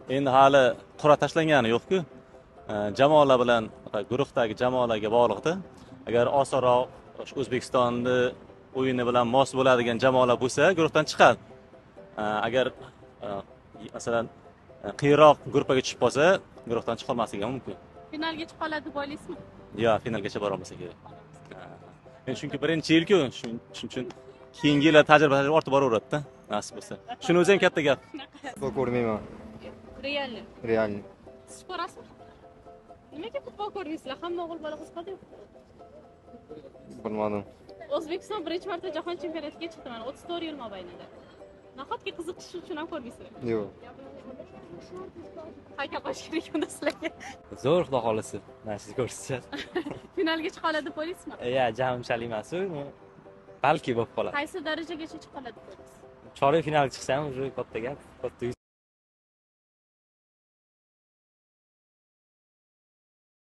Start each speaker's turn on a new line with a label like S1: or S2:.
S1: Endi hali qur'a tashlangani yo'q-ku. Jamoalar bilan guruhdagi jamoalarga bog'liqda. Agar osonroq O'zbekistonni o'yini bilan mos bo'ladigan jamoalar bo'lsa, guruhdan chiqadi. Agar masalan qiyinroq guruhga tushib qolsa, guruhdan chiqa olmasligi mumkin.
S2: Finalga chiqa oladi deb o'ylaysizmi?
S1: Yo'q, finalgacha bora olmasa kerak. Men chunki birinchi yil-ku, shuning uchun keyingi yillar tajriba ortib boraveradi-da, nasib bo'lsa. Shuning o'zi ham katta gap.
S3: Futbol ko'rmayman.
S2: Realni.
S3: Realni.
S2: Siz ko'rasizmi? Nimaga futbol ko'rmaysizlar? Hamma o'g'il bola qiziqadi.
S3: Bilmadim.
S2: O'zbekiston birinchi marta jahon chempionatiga chiqdi mana 34 yil mobaynida. Nahotki qiziqish uchun ham ko'rmaysizlar?
S3: Yo'q.
S2: Haykallash kerak unda sizlarga.
S4: Zo'r xudo xolisi. Mana siz ko'rsatasiz.
S2: Finalga chiqa oladi deb o'ylaysizmi?
S4: Ya, jam unchalik emas, balki bo'lib qoladi.
S2: Qaysi darajagacha chiqa oladi deb o'ylaysiz?
S4: Chorak finalga chiqsam, уже katta gap, katta